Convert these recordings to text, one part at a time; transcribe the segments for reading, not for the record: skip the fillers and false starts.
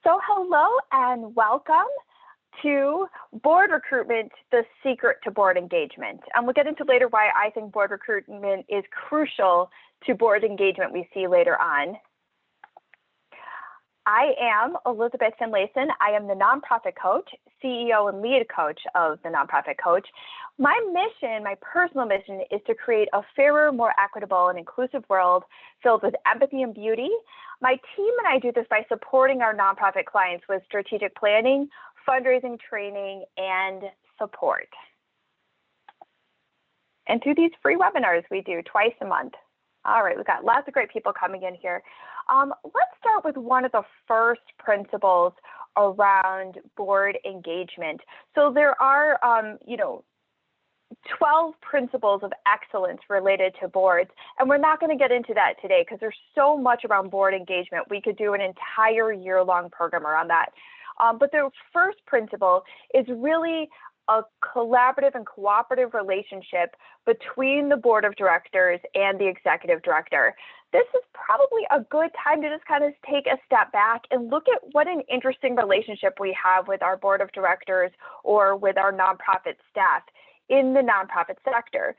So hello and welcome to Board Recruitment, the secret to board engagement. And we'll get into later why I think board recruitment is crucial to board engagement we see later on. I am Elizabeth Finlayson. I am the nonprofit coach, CEO and lead coach of the nonprofit coach. My mission, my personal mission, is to create a fairer, more equitable and inclusive world filled with empathy and beauty. My team and I do this by supporting our nonprofit clients with strategic planning, fundraising, training, and support. And through these free webinars we do twice a month. All right, we've got lots of great people coming in here. Let's start with one of the first principles around board engagement. So there are, 12 principles of excellence related to boards, and we're not going to get into that today because there's so much around board engagement. We could do an entire year-long program around that. But the first principle is really a collaborative and cooperative relationship between the board of directors and the executive director. This is probably a good time to just kind of take a step back and look at what an interesting relationship we have with our board of directors or with our nonprofit staff in the nonprofit sector.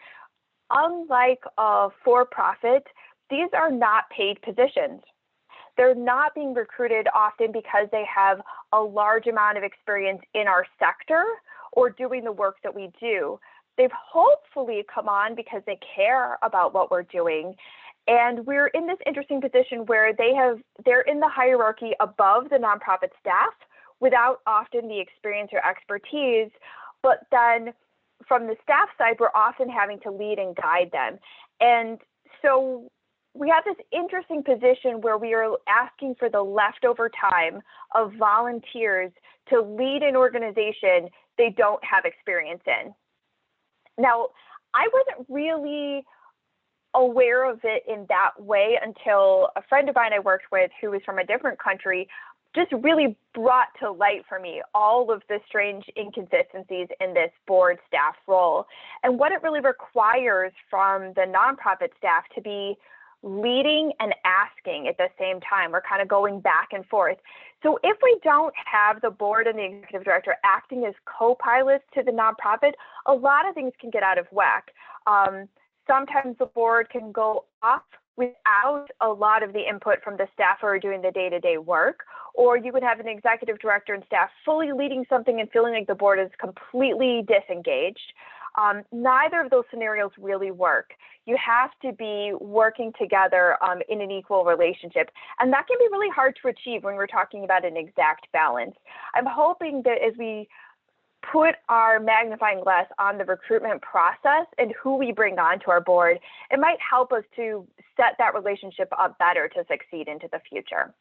Unlike a for-profit, these are not paid positions. They're not being recruited often because they have a large amount of experience in our sector or doing the work that we do. They've hopefully come on because they care about what we're doing. And we're in this interesting position where they're in the hierarchy above the nonprofit staff without often the experience or expertise, but then from the staff side, we're often having to lead and guide them. And so we have this interesting position where we are asking for the leftover time of volunteers to lead an organization they don't have experience in. Now, I wasn't really aware of it in that way until a friend of mine I worked with who was from a different country just really brought to light for me all of the strange inconsistencies in this board staff role and what it really requires from the nonprofit staff to be leading and asking at the same time. We're kind of going back and forth. So if we don't have the board and the executive director acting as co-pilots to the nonprofit, a lot of things can get out of whack. Sometimes the board can go off without a lot of the input from the staff who are doing the day-to-day work, or you would have an executive director and staff fully leading something and feeling like the board is completely disengaged. Neither of those scenarios really work. You have to be working together in an equal relationship, and that can be really hard to achieve when we're talking about an exact balance. I'm hoping that as we put our magnifying glass on the recruitment process and who we bring on to our board, it might help us to set that relationship up better to succeed into the future.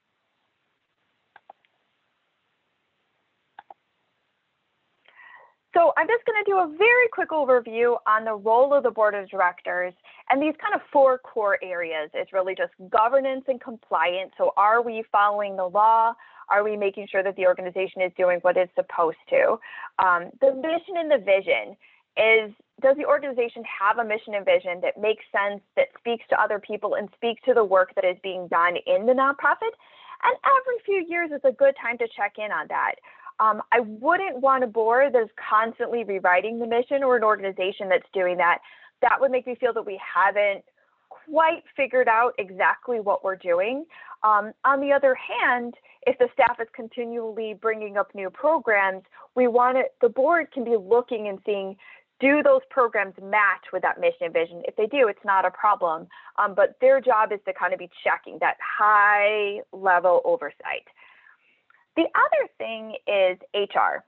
So I'm just going to do a very quick overview on the role of the board of directors, and these kind of four core areas is really just governance and compliance. So are we following the law? Are we making sure that the organization is doing what it's supposed to? The mission and the vision is, does the organization have a mission and vision that makes sense, that speaks to other people and speaks to the work that is being done in the nonprofit? And every few years is a good time to check in on that. I wouldn't want a board that's constantly rewriting the mission or an organization that's doing that. That would make me feel that we haven't quite figured out exactly what we're doing. On the other hand, if the staff is continually bringing up new programs, the board can be looking and seeing, do those programs match with that mission and vision? If they do, it's not a problem. But their job is to kind of be checking that high level oversight. The other thing is HR.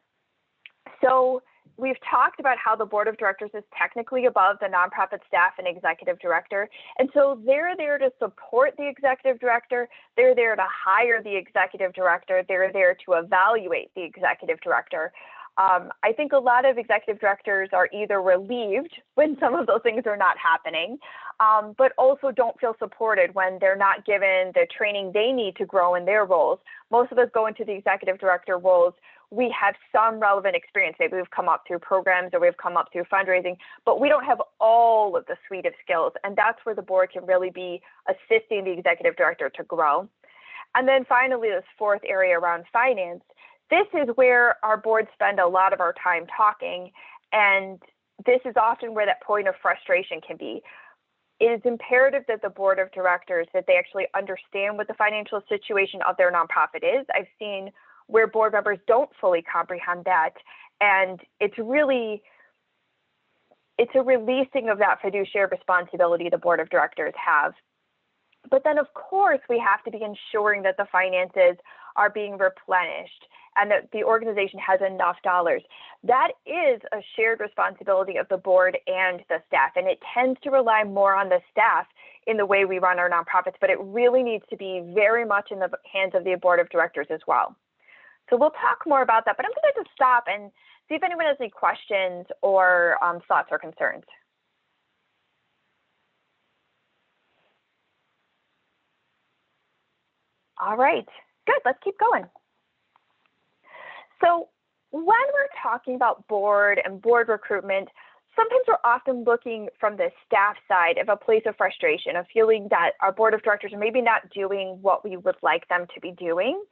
So we've talked about how the board of directors is technically above the nonprofit staff and executive director. And so they're there to support the executive director. They're there to hire the executive director. They're there to evaluate the executive director. I think a lot of executive directors are either relieved when some of those things are not happening, but also don't feel supported when they're not given the training they need to grow in their roles. Most of us go into the executive director roles. We have some relevant experience. Maybe we've come up through programs or we've come up through fundraising, but we don't have all of the suite of skills. And that's where the board can really be assisting the executive director to grow. And then finally, this fourth area around finance. This is where our boards spend a lot of our time talking, and this is often where that point of frustration can be. It is imperative that the board of directors, that they actually understand what the financial situation of their nonprofit is. I've seen where board members don't fully comprehend that, and it's a releasing of that fiduciary responsibility the board of directors have. But then, of course, we have to be ensuring that the finances are being replenished and that the organization has enough dollars. That is a shared responsibility of the board and the staff, and it tends to rely more on the staff in the way we run our nonprofits, but it really needs to be very much in the hands of the board of directors as well. So we'll talk more about that, but I'm going to just stop and see if anyone has any questions or thoughts or concerns. All right, good, let's keep going. So when we're talking about board and board recruitment, sometimes we're often looking from the staff side of a place of frustration, of feeling that our board of directors are maybe not doing what we would like them to be doing.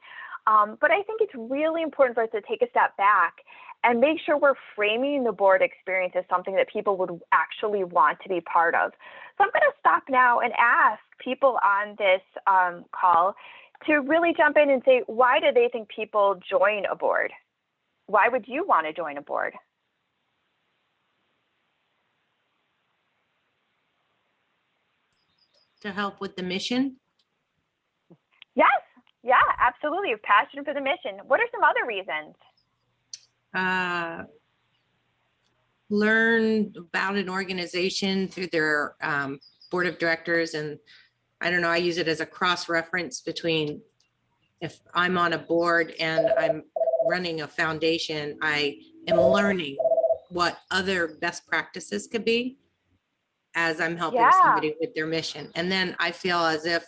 But I think it's really important for us to take a step back and make sure we're framing the board experience as something that people would actually want to be part of. So I'm going to stop now and ask people on this call to really jump in and say, why do they think people join a board? Why would you want to join a board? To help with the mission? Yes, yeah, absolutely. Passion for the mission. What are some other reasons? Learn about an organization through their board of directors, and I don't know, I use it as a cross-reference between if I'm on a board and I'm running a foundation, I am learning what other best practices could be as I'm helping somebody with their mission. And then I feel as if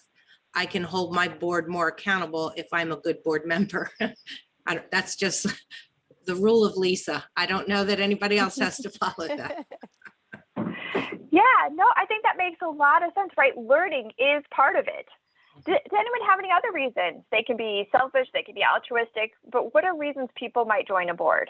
I can hold my board more accountable if I'm a good board member. That's just the rule of Lisa. I don't know that anybody else has to follow that. Yeah, no, I think that makes a lot of sense, right? Learning is part of it. Does anyone have any other reasons? They can be selfish, they can be altruistic, but what are reasons people might join a board?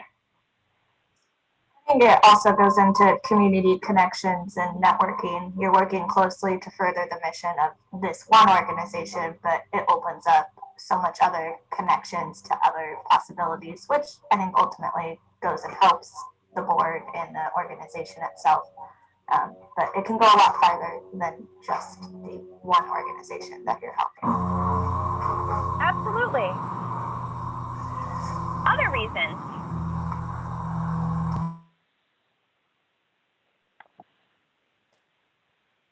I think it also goes into community connections and networking. You're working closely to further the mission of this one organization, but it opens up so much other connections to other possibilities, which I think ultimately goes and helps the board and the organization itself. But it can go a lot farther than just the one organization that you're helping. Absolutely. Other reasons?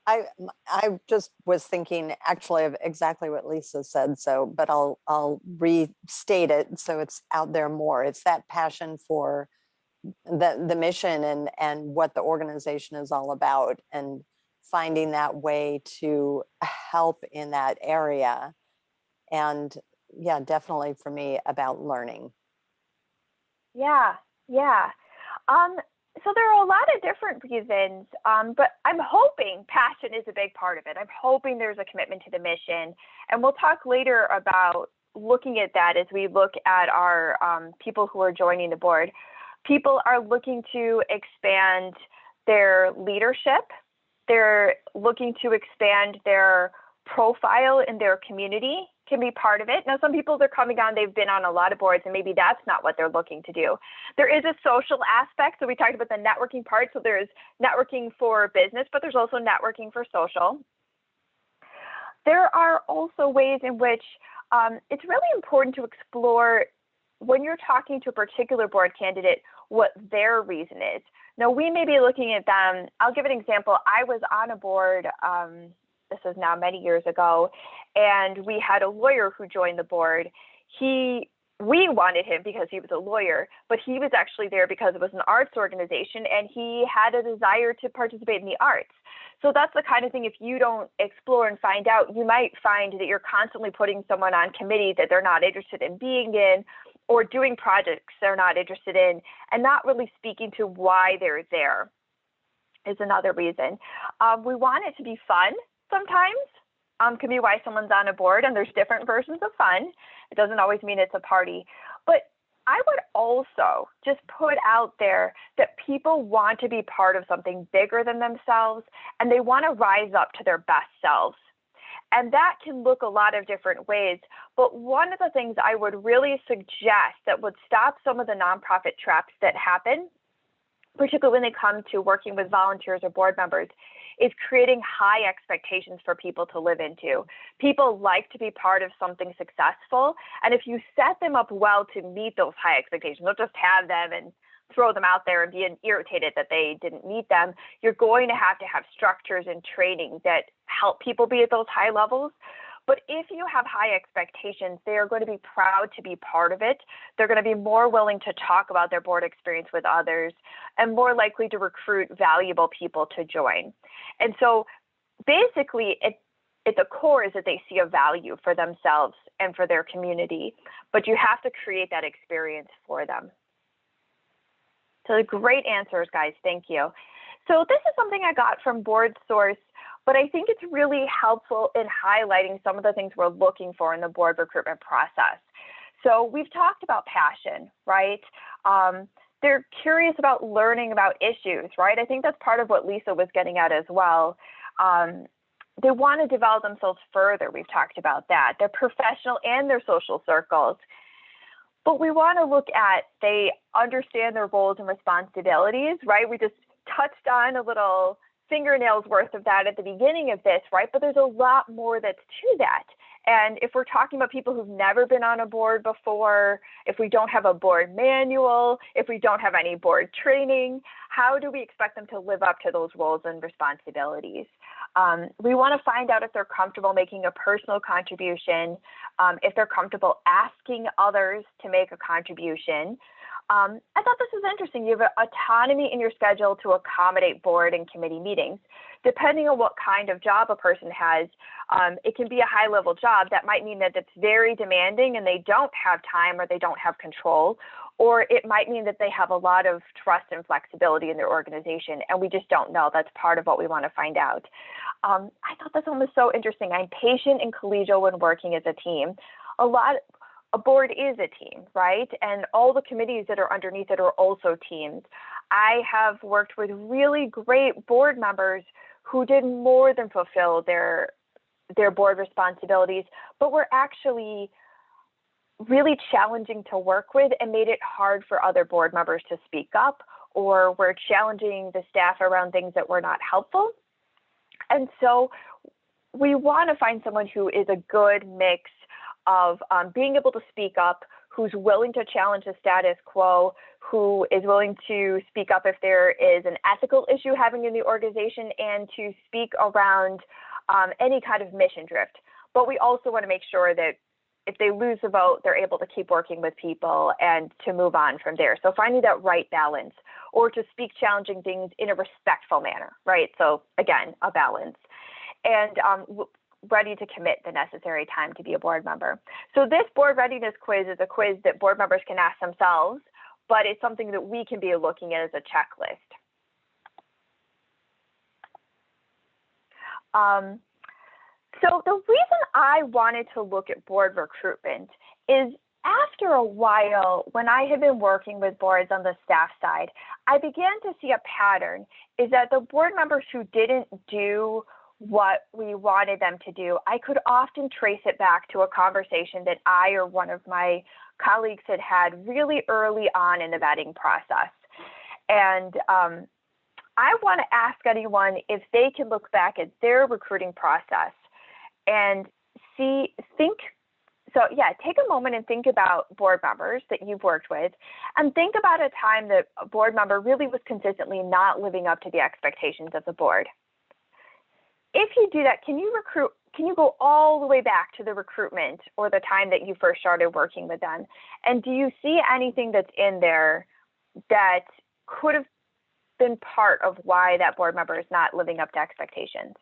I just was thinking actually of exactly what Lisa said, but I'll restate it so it's out there more. It's that passion for the mission and what the organization is all about, and finding that way to help in that area. And yeah, definitely for me about learning. Yeah. So there are a lot of different reasons, but I'm hoping passion is a big part of it. I'm hoping there's a commitment to the mission, and we'll talk later about looking at that as we look at our people who are joining the board. People are looking to expand their leadership. They're looking to expand their profile in their community, can be part of it. Now, some people, they're coming on, they've been on a lot of boards, and maybe that's not what they're looking to do. There is a social aspect. So we talked about the networking part. So there's networking for business, but there's also networking for social. There are also ways in which it's really important to explore when you're talking to a particular board candidate, what their reason is. Now, we may be looking at them. I'll give an example. I was on a board, this is now many years ago, and we had a lawyer who joined the board. We wanted him because he was a lawyer, but he was actually there because it was an arts organization, and he had a desire to participate in the arts. So that's the kind of thing, if you don't explore and find out, you might find that you're constantly putting someone on committee that they're not interested in being in, or doing projects they're not interested in, and not really speaking to why they're there is another reason. We want it to be fun sometimes. can be why someone's on a board, and there's different versions of fun. It doesn't always mean it's a party. But I would also just put out there that people want to be part of something bigger than themselves, and they want to rise up to their best selves. And that can look a lot of different ways. But one of the things I would really suggest that would stop some of the nonprofit traps that happen, particularly when they come to working with volunteers or board members, is creating high expectations for people to live into. People like to be part of something successful. And if you set them up well to meet those high expectations, don't just have them and throw them out there and be irritated that they didn't meet them. You're going to have structures and training that help people be at those high levels. But if you have high expectations, they are going to be proud to be part of it. They're going to be more willing to talk about their board experience with others and more likely to recruit valuable people to join. And so basically, at the core is that they see a value for themselves and for their community, but you have to create that experience for them. So great answers, guys. Thank you. So this is something I got from Board Source, but I think it's really helpful in highlighting some of the things we're looking for in the board recruitment process. So we've talked about passion, right? They're curious about learning about issues, right? I think that's part of what Lisa was getting at as well. They want to develop themselves further. We've talked about that. Their professional and their social circles. But we want to look at, they understand their roles and responsibilities, right? We just touched on a little fingernails worth of that at the beginning of this, right? But there's a lot more that's to that. And if we're talking about people who've never been on a board before, if we don't have a board manual, if we don't have any board training, how do we expect them to live up to those roles and responsibilities? We want to find out if they're comfortable making a personal contribution, if they're comfortable asking others to make a contribution. I thought this was interesting. You have autonomy in your schedule to accommodate board and committee meetings. Depending on what kind of job a person has, it can be a high-level job. That might mean that it's very demanding and they don't have time or they don't have control, or it might mean that they have a lot of trust and flexibility in their organization, and we just don't know. That's part of what we want to find out. I thought this one was so interesting. I'm patient and collegial when working as a team. A board is a team, right? And all the committees that are underneath it are also teams. I have worked with really great board members who did more than fulfill their board responsibilities, but were actually really challenging to work with and made it hard for other board members to speak up, or were challenging the staff around things that were not helpful. And so we want to find someone who is a good mix of being able to speak up, who's willing to challenge the status quo, who is willing to speak up if there is an ethical issue having in the organization, and to speak around any kind of mission drift. But we also want to make sure that if they lose the vote, they're able to keep working with people and to move on from there. So finding that right balance, or to speak challenging things in a respectful manner, right? So again, a balance. And ready to commit the necessary time to be a board member. So this board readiness quiz is a quiz that board members can ask themselves, but it's something that we can be looking at as a checklist. So the reason I wanted to look at board recruitment is after a while, when I had been working with boards on the staff side, I began to see a pattern is that the board members who didn't do what we wanted them to do, I could often trace it back to a conversation that I or one of my colleagues had really early on in the vetting process. And I want to ask anyone if they can look back at their recruiting process and take a moment and think about board members that you've worked with, and think about a time that a board member really was consistently not living up to the expectations of the board. If you do that, can you go all the way back to the recruitment or the time that you first started working with them? And do you see anything that's in there that could have been part of why that board member is not living up to expectations?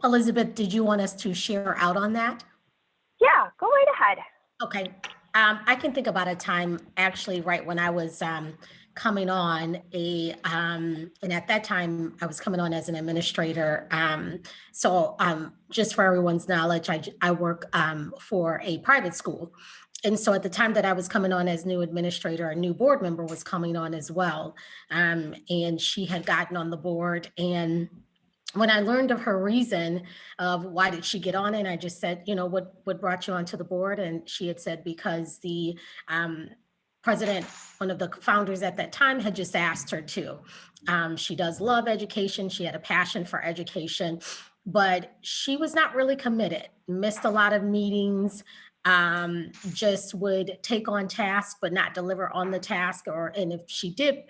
Elizabeth, did you want us to share out on that? Yeah, go right ahead. Okay. I can think about a time actually right when I was coming on and at that time I was coming on as an administrator. Just for everyone's knowledge, I work for a private school. And so at the time that I was coming on as new administrator, a new board member was coming on as well. And she had gotten on the board, and when I learned of her reason of why did she get on it, I just said, what brought you onto the board? And she had said, because the president, one of the founders at that time, had just asked her to. She does love education. She had a passion for education, but she was not really committed, missed a lot of meetings, just would take on tasks, but not deliver on the task, and if she did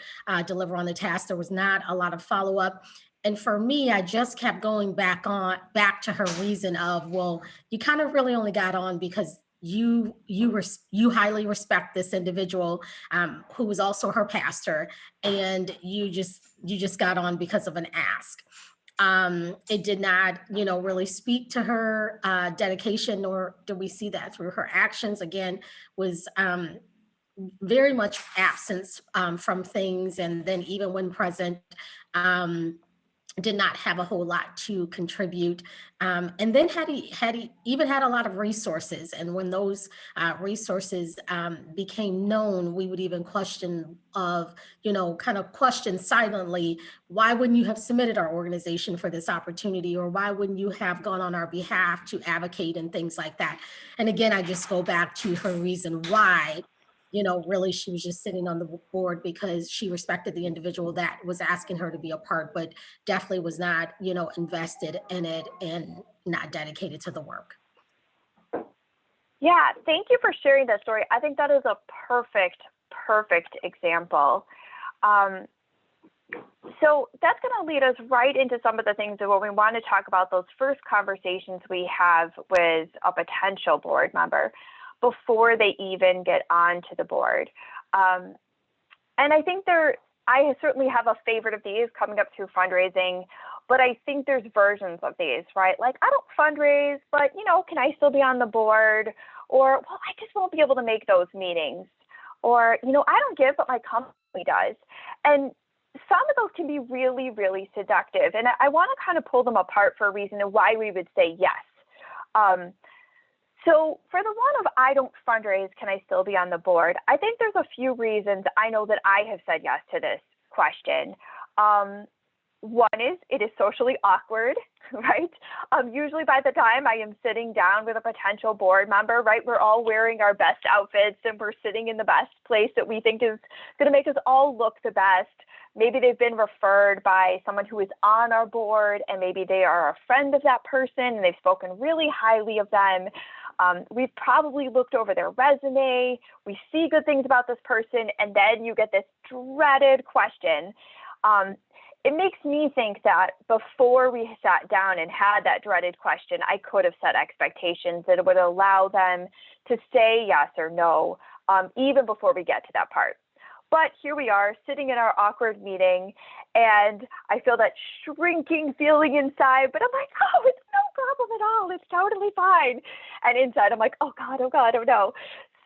deliver on the task, there was not a lot of follow-up. And for me, I just kept going back to her reason of, well, you kind of really only got on because you highly respect this individual who was also her pastor, and you just got on because of an ask. It did not, really speak to her dedication, nor do we see that through her actions. Again, was very much absence from things, and then even when present, did not have a whole lot to contribute. And then had he even had a lot of resources. And when those resources became known, we would even question silently, why wouldn't you have submitted our organization for this opportunity? Or why wouldn't you have gone on our behalf to advocate and things like that? And again, I just go back to her reason why. Really, she was just sitting on the board because she respected the individual that was asking her to be a part, but definitely was not, invested in it and not dedicated to the work. Yeah, thank you for sharing that story. I think that is a perfect example. So that's going to lead us right into some of the things that we want to talk about, those first conversations we have with a potential board member before they even get onto the board. And I think I certainly have a favorite of these coming up through fundraising, but I think there's versions of these, right? Like, I don't fundraise, but, can I still be on the board? Or, well, I just won't be able to make those meetings. Or, I don't give, but my company does. And some of those can be really, really seductive. And I want to kind of pull them apart for a reason of why we would say yes. So for the one of I don't fundraise, can I still be on the board? I think there's a few reasons I know that I have said yes to this question. One is it is socially awkward, right? Usually by the time I am sitting down with a potential board member, right, we're all wearing our best outfits and we're sitting in the best place that we think is going to make us all look the best. Maybe they've been referred by someone who is on our board, and maybe they are a friend of that person and they've spoken really highly of them. We've probably looked over their resume. We see good things about this person, and then you get this dreaded question. It makes me think that before we sat down and had that dreaded question, I could have set expectations that would allow them to say yes or no, even before we get to that part. But here we are sitting in our awkward meeting, and I feel that shrinking feeling inside, but I'm like, oh, it's no problem at all. It's totally fine. And inside I'm like, oh God, oh no.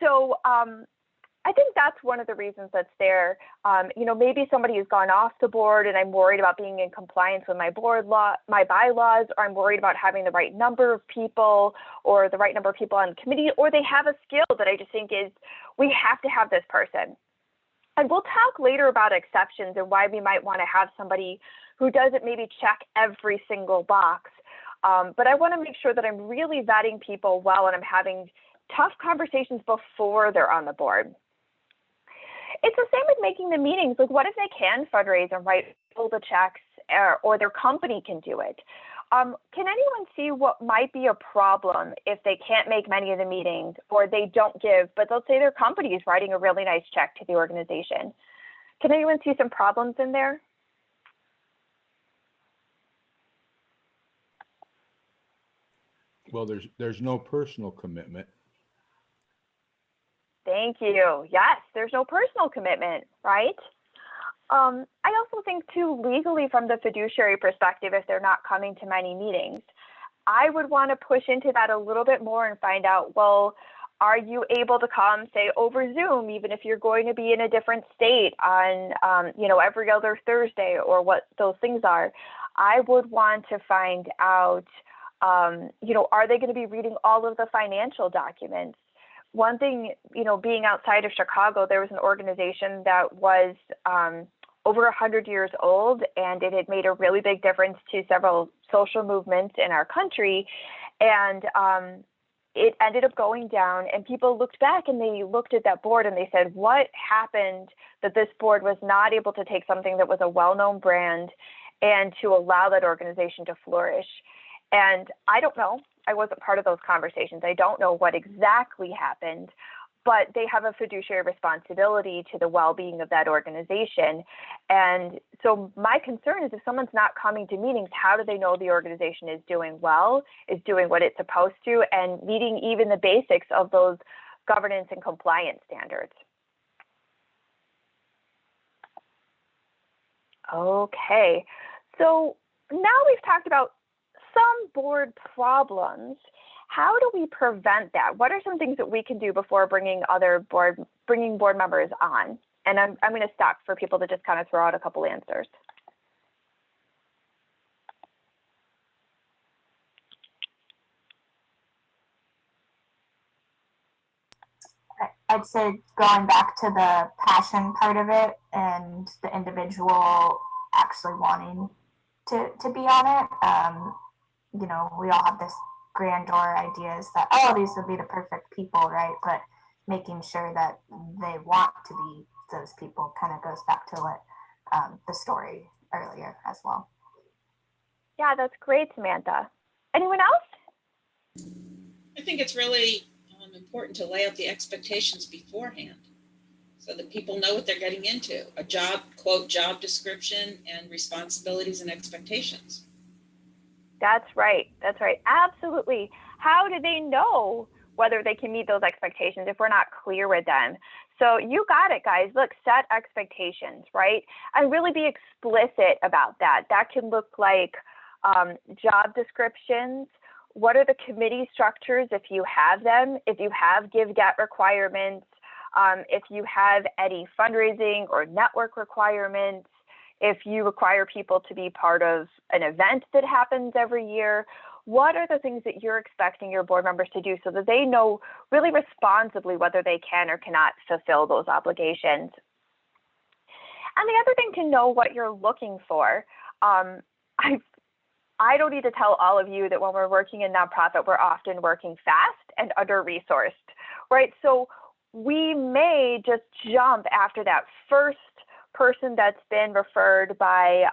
So I think that's one of the reasons that's there. Maybe somebody has gone off the board and I'm worried about being in compliance with my bylaws, or I'm worried about having the right number of people or the right number of people on the committee, or they have a skill that I just think is, we have to have this person. And we'll talk later about exceptions and why we might want to have somebody who doesn't maybe check every single box. But I want to make sure that I'm really vetting people well and I'm having tough conversations before they're on the board. It's the same with making the meetings. Like, what if they can fundraise and write all the checks, or their company can do it? Can anyone see what might be a problem if they can't make many of the meetings, or they don't give, but they'll say their company is writing a really nice check to the organization? Can anyone see some problems in there? Well, there's no personal commitment. Thank you. Yes, there's no personal commitment, right? I also think too, legally from the fiduciary perspective, if they're not coming to many meetings, I would want to push into that a little bit more and find out, well, Are you able to come, say, over Zoom, even if you're going to be in a different state on, every other Thursday, or what those things are? I would want to find out, are they going to be reading all of the financial documents? One thing, being outside of Chicago, there was an organization that was over 100 years old, and it had made a really big difference to several social movements in our country. And it ended up going down, and people looked back and they looked at that board and they said, what happened that this board was not able to take something that was a well-known brand and to allow that organization to flourish? And I don't know. I wasn't part of those conversations. I don't know what exactly happened, but they have a fiduciary responsibility to the well-being of that organization. And so my concern is, if someone's not coming to meetings, how do they know the organization is doing well, is doing what it's supposed to, and meeting even the basics of those governance and compliance standards? Okay, so now we've talked about some board problems. How do we prevent that? What are some things that we can do before bringing board members on? And I'm going to stop for people to just kind of throw out a couple answers. I'd say going back to the passion part of it and the individual actually wanting to be on it. We all have this grandeur ideas that, these would be the perfect people, right? But making sure that they want to be those people kind of goes back to what the story earlier as well. Yeah, that's great, Samantha. Anyone else? I think it's really important to lay out the expectations beforehand so that people know what they're getting into. A job, quote, job description and responsibilities and expectations. That's right. That's right. Absolutely. How do they know whether they can meet those expectations if we're not clear with them? So you got it, guys. Look, set expectations, right? And really be explicit about that. That can look like job descriptions. What are the committee structures if you have them? If you have give-get requirements, if you have any fundraising or network requirements, if you require people to be part of an event that happens every year, what are the things that you're expecting your board members to do so that they know really responsibly whether they can or cannot fulfill those obligations? And the other thing to know what you're looking for. I don't need to tell all of you that when we're working in nonprofit, we're often working fast and under-resourced, right? So we may just jump after that first person that's been referred by,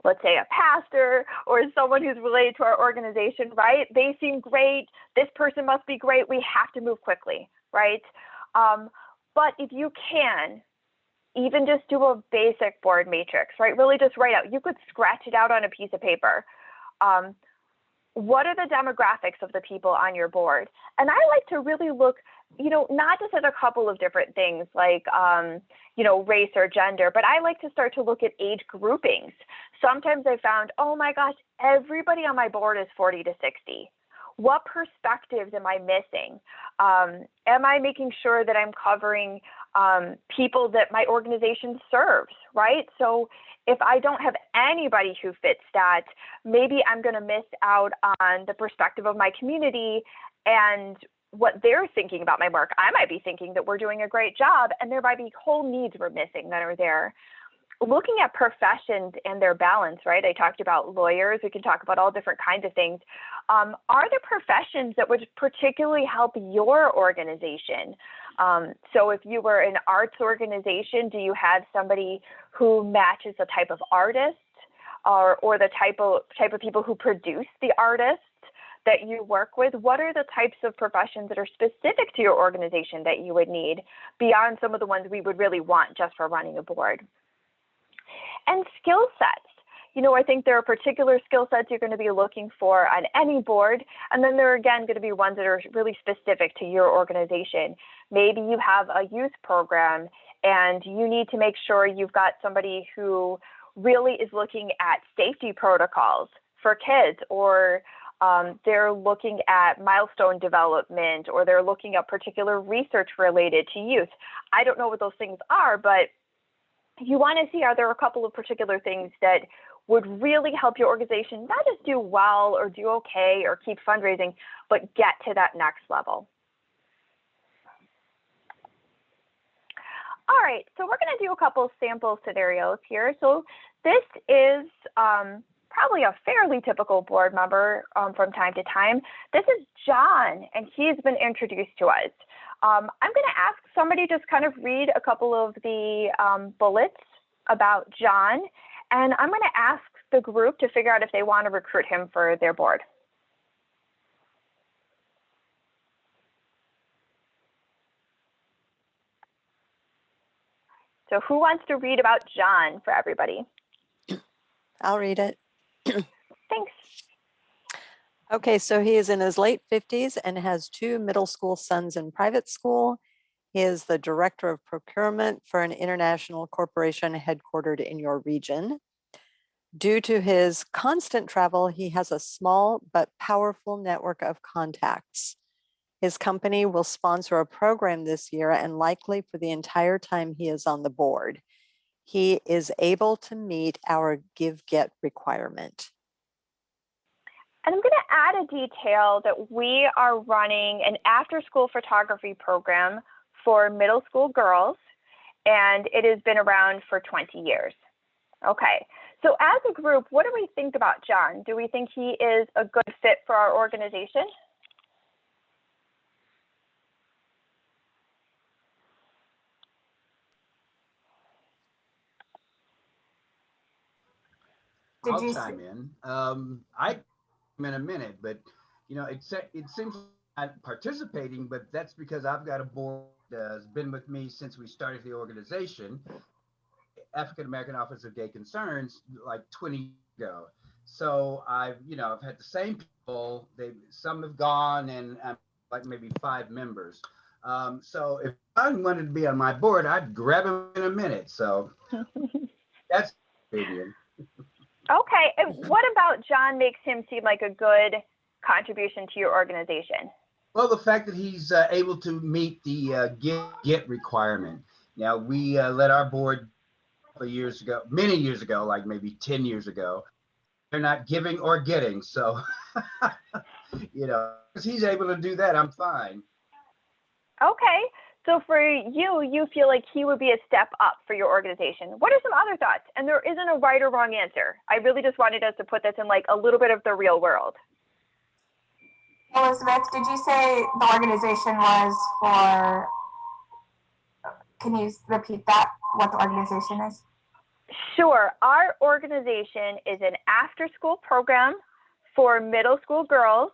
let's say, a pastor or someone who's related to our organization, right? They seem great. This person must be great. We have to move quickly, right? But if you can, even just do a basic board matrix, right? Really just write out. You could scratch it out on a piece of paper. What are the demographics of the people on your board? And I like to really look, not just at a couple of different things like, race or gender, but I like to start to look at age groupings. Sometimes I found, oh my gosh, everybody on my board is 40 to 60. What perspectives am I missing? Am I making sure that I'm covering people that my organization serves, right? So if I don't have anybody who fits that, maybe I'm going to miss out on the perspective of my community and what they're thinking about my work. I might be thinking that we're doing a great job, and there might be whole needs we're missing that are there. Looking at professions and their balance, right? I talked about lawyers. We can talk about all different kinds of things. Are there professions that would particularly help your organization? So if you were an arts organization, do you have somebody who matches the type of artist or the type of people who produce the artists that you work with? What are the types of professions that are specific to your organization that you would need beyond some of the ones we would really want just for running a board? And skill sets. I think there are particular skill sets you're going to be looking for on any board. And then there are, again, going to be ones that are really specific to your organization. Maybe you have a youth program and you need to make sure you've got somebody who really is looking at safety protocols for kids, or They're looking at milestone development, or they're looking at particular research related to youth. I don't know what those things are, but you want to see, are there a couple of particular things that would really help your organization not just do well or do okay or keep fundraising, but get to that next level. All right, so we're going to do a couple of sample scenarios here. So this is probably a fairly typical board member from time to time. This is John, and he's been introduced to us. I'm going to ask somebody just kind of read a couple of the bullets about John, and I'm going to ask the group to figure out if they want to recruit him for their board. So who wants to read about John for everybody? I'll read it. Thanks. Okay, so he is in his late 50s and has 2 middle school sons in private school. He is the director of procurement for an international corporation headquartered in your region. Due to his constant travel, he has a small but powerful network of contacts. His company will sponsor a program this year and likely for the entire time he is on the board. He is able to meet our give-get requirement. And I'm going to add a detail that we are running an after-school photography program for middle school girls, and it has been around for 20 years. Okay, so as a group, what do we think about John? Do we think he is a good fit for our organization? I'll chime in. I in a minute, but you know, it seems like I'm not participating, but that's because I've got a board that's been with me since we started the organization, African American Office of Gay Concerns, like 20 years ago. So I've had the same people. Some have gone, and I'm like maybe 5 members. So if I wanted to be on my board, I'd grab him in a minute. So that's my opinion. Okay, and what about John makes him seem like a good contribution to your organization? Well, the fact that he's able to meet the get requirement. Now, we let our board years ago, many years ago, like maybe 10 years ago, they're not giving or getting. So, because he's able to do that, I'm fine. Okay. So for you, you feel like he would be a step up for your organization. What are some other thoughts? And there isn't a right or wrong answer. I really just wanted us to put this in like a little bit of the real world. Elizabeth, did you say the organization was for, can you repeat that, what the organization is? Sure. Our organization is an after-school program for middle school girls.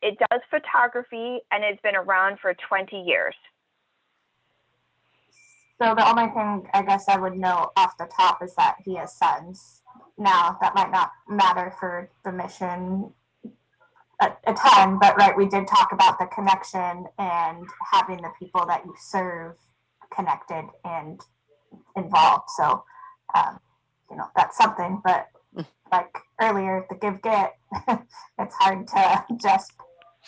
It does photography, and it's been around for 20 years. So the only thing I guess I would know off the top is that he has sons. Now, that might not matter for the mission a ton, but right, we did talk about the connection and having the people that you serve connected and involved. So, that's something, but like earlier, the give-get, it's hard to just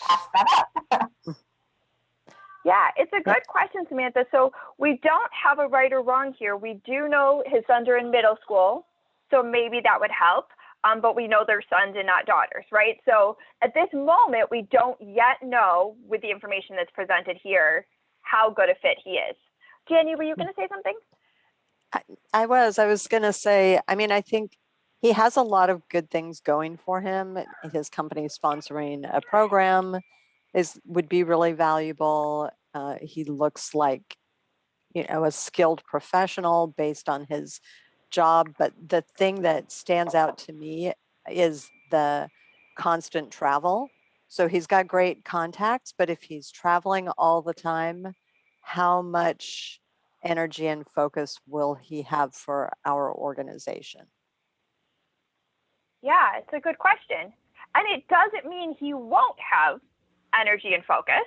pass that up. Yeah, it's a good question, Samantha. So we don't have a right or wrong here. We do know his sons are in middle school, so maybe that would help. But we know they're sons and not daughters, right? So at this moment, we don't yet know, with the information that's presented here, how good a fit he is. Jenny, were you going to say something? I was going to say, I think he has a lot of good things going for him. His company sponsoring a program would be really valuable. He looks like, a skilled professional based on his job. But the thing that stands out to me is the constant travel. So he's got great contacts, but if he's traveling all the time, how much energy and focus will he have for our organization? Yeah, it's a good question. And it doesn't mean he won't have energy and focus,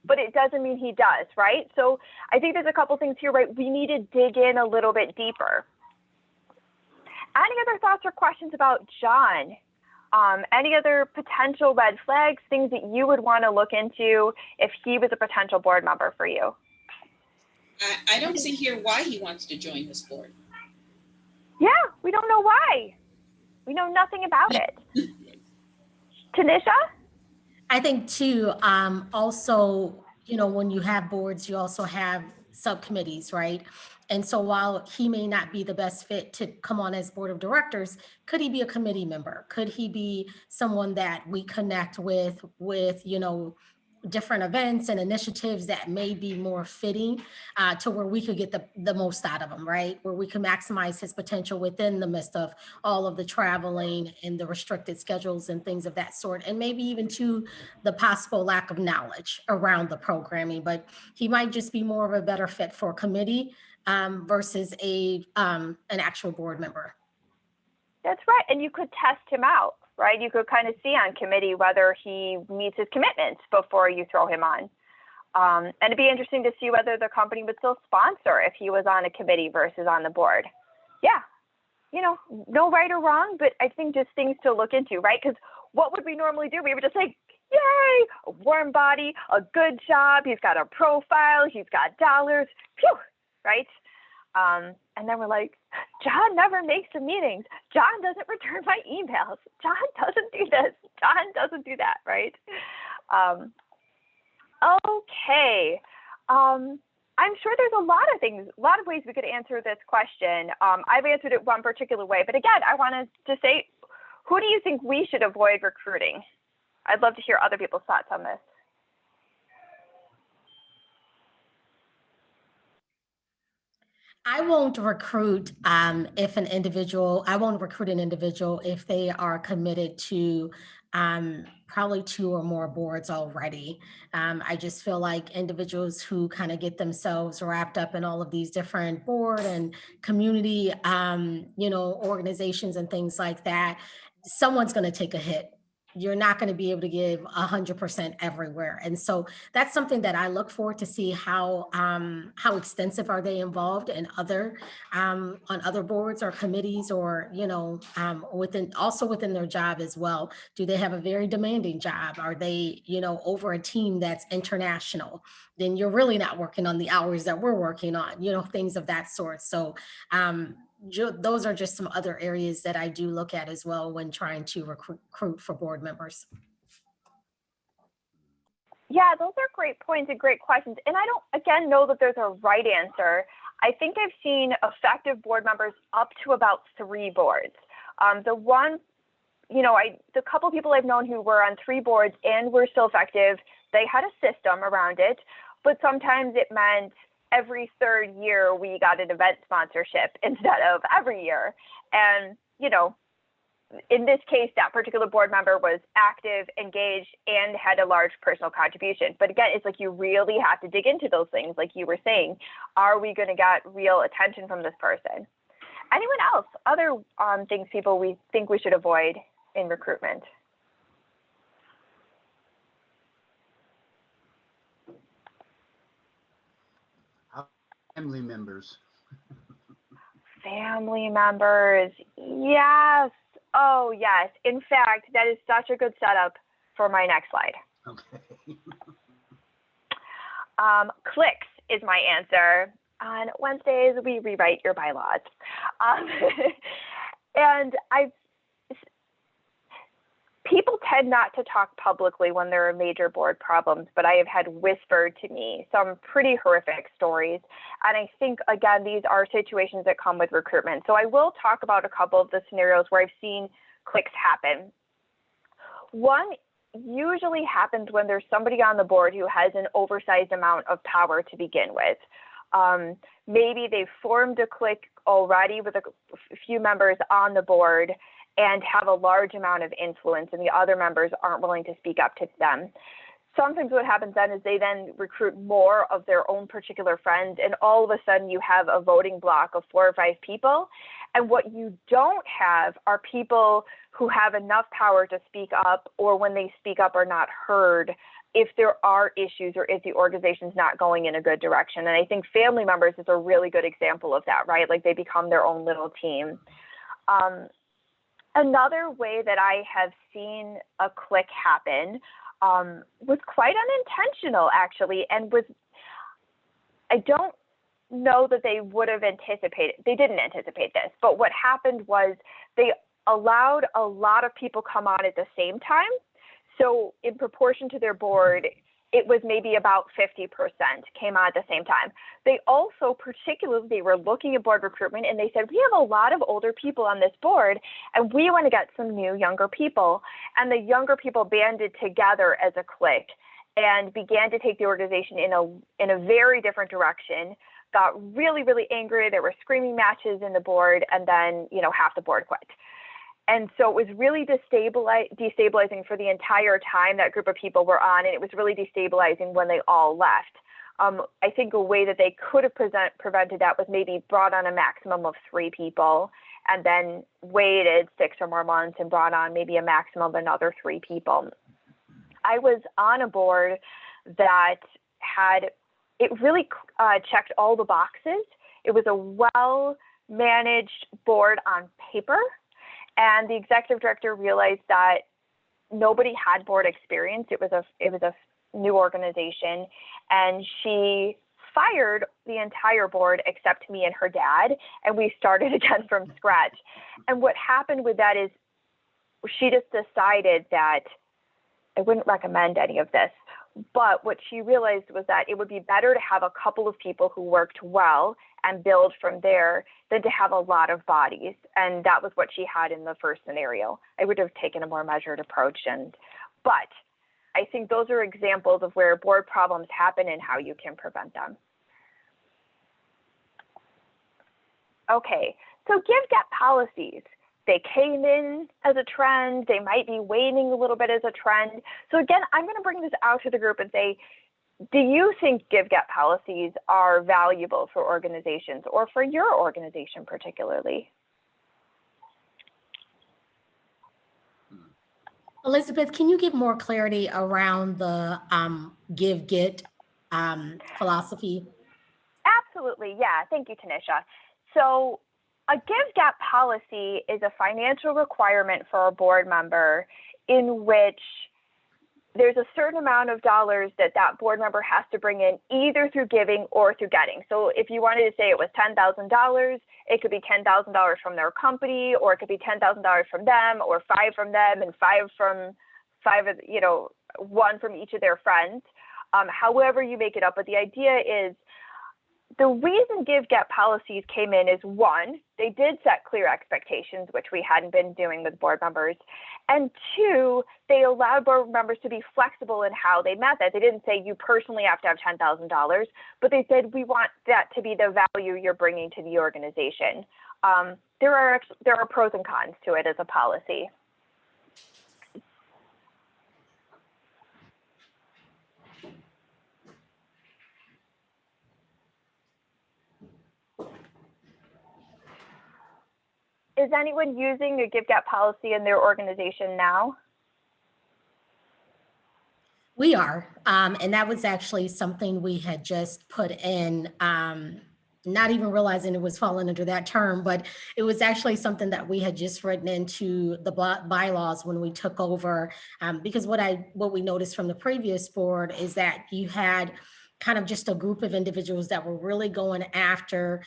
but it doesn't mean he does, right? So I think there's a couple things here, right? We need to dig in a little bit deeper. Any other thoughts or questions about John? Any other potential red flags, things that you would want to look into if he was a potential board member for you? I don't see here why he wants to join this board. Yeah, we don't know why. We know nothing about it. Tanisha? I think too, also, you know, when you have boards, you also have subcommittees, right? And so while he may not be the best fit to come on as board of directors, could he be a committee member? Could he be someone that we connect with, you know, different events and initiatives that may be more fitting to where we could get the most out of him, right? Where we can maximize his potential within the midst of all of the traveling and the restricted schedules and things of that sort. And maybe even to the possible lack of knowledge around the programming, but he might just be more of a better fit for a committee versus an actual board member. That's right. And you could test him out, right? You could kind of see on committee whether he meets his commitments before you throw him on. And it'd be interesting to see whether the company would still sponsor if he was on a committee versus on the board. Yeah, you know, no right or wrong, but I think just things to look into, right? Because what would we normally do? We would just say, yay, a warm body, a good job, he's got a profile, he's got dollars, phew, right? And then we're like, John never makes the meetings. John doesn't return my emails. John doesn't do this. John doesn't do that, right? Okay. I'm sure there's a lot of things, a lot of ways we could answer this question. I've answered it one particular way, but again, I wanted to say, who do you think we should avoid recruiting? I'd love to hear other people's thoughts on this. I won't recruit I won't recruit an individual if they are committed to probably 2 or more boards already. I just feel like individuals who kind of get themselves wrapped up in all of these different board and community, you know, organizations and things like that, someone's going to take a hit. You're not going to be able to give 100% everywhere. And so that's something that I look for to see how extensive are they involved in on other boards or committees, or, you know, within their job as well. Do they have a very demanding job? Are they, you know, over a team that's international? Then you're really not working on the hours that we're working on, you know, things of that sort. So those are just some other areas that I do look at as well when trying to recruit for board members. Yeah, those are great points and great questions. And I don't, again, know that there's a right answer. I think I've seen effective board members up to about 3 boards. The couple people I've known who were on 3 boards and were still effective, they had a system around it, but sometimes it meant every 3rd year we got an event sponsorship instead of every year. And, you know, in this case, that particular board member was active, engaged, and had a large personal contribution. But again, it's like you really have to dig into those things, like you were saying. Are we going to get real attention from this person? Anyone else? Other things people we think we should avoid in recruitment? Family members. Family members, yes. Oh, yes. In fact, that is such a good setup for my next slide. Okay. Clicks is my answer. On Wednesdays, we rewrite your bylaws. And people tend not to talk publicly when there are major board problems, but I have had whispered to me some pretty horrific stories. And I think, again, these are situations that come with recruitment. So I will talk about a couple of the scenarios where I've seen clicks happen. One usually happens when there's somebody on the board who has an oversized amount of power to begin with. Maybe they've formed a clique already with a few members on the board and have a large amount of influence, and the other members aren't willing to speak up to them. Sometimes what happens then is they then recruit more of their own particular friends, and all of a sudden you have a voting block of 4 or 5 people. And what you don't have are people who have enough power to speak up, or when they speak up are not heard, if there are issues or if the organization's not going in a good direction. And I think family members is a really good example of that, right? Like they become their own little team. Another way that I have seen a click happen was quite unintentional, actually, and I don't know that they would have anticipated, they didn't anticipate this, but what happened was they allowed a lot of people come on at the same time. So in proportion to their board, it was maybe about 50% came on at the same time. They also, particularly, they were looking at board recruitment and they said, we have a lot of older people on this board and we want to get some new younger people. And the younger people banded together as a clique and began to take the organization in a very different direction, got really, really angry. There were screaming matches in the board, and then, half the board quit. And so it was really destabilizing for the entire time that group of people were on, and it was really destabilizing when they all left. I think a way that they could have prevented that was maybe brought on a maximum of 3 people and then waited 6 or more months and brought on maybe a maximum of another 3 people. I was on a board that it really checked all the boxes. It was a well-managed board on paper. And the executive director realized that nobody had board experience. It was a new organization, and she fired the entire board except me and her dad, and we started again from scratch. And what happened with that is she just decided that I wouldn't recommend any of this, but what she realized was that it would be better to have a couple of people who worked well and build from there than to have a lot of bodies. And that was what she had in the first scenario. I would have taken a more measured approach. But I think those are examples of where board problems happen and how you can prevent them. Okay, so give-get policies. They came in as a trend. They might be waning a little bit as a trend. So again, I'm going to bring this out to the group and say, do you think give-get policies are valuable for organizations or for your organization particularly? Elizabeth, can you give more clarity around the give-get philosophy? Absolutely, yeah. Thank you, Tanisha. So a give-get policy is a financial requirement for a board member in which there's a certain amount of dollars that board member has to bring in either through giving or through getting. So if you wanted to say it was $10,000, it could be $10,000 from their company, or it could be $10,000 from them, or 5 from them and 5 from 1 from each of their friends. However you make it up, but the idea is the reason give-get policies came in is 1, they did set clear expectations, which we hadn't been doing with board members. And 2, they allowed board members to be flexible in how they met that. They didn't say you personally have to have $10,000, but they said we want that to be the value you're bringing to the organization. There are pros and cons to it as a policy. Is anyone using a give-get policy in their organization now? We are, and that was actually something we had just put in, not even realizing it was falling under that term, but it was actually something that we had just written into the bylaws when we took over, because what we noticed from the previous board is that you had kind of just a group of individuals that were really going after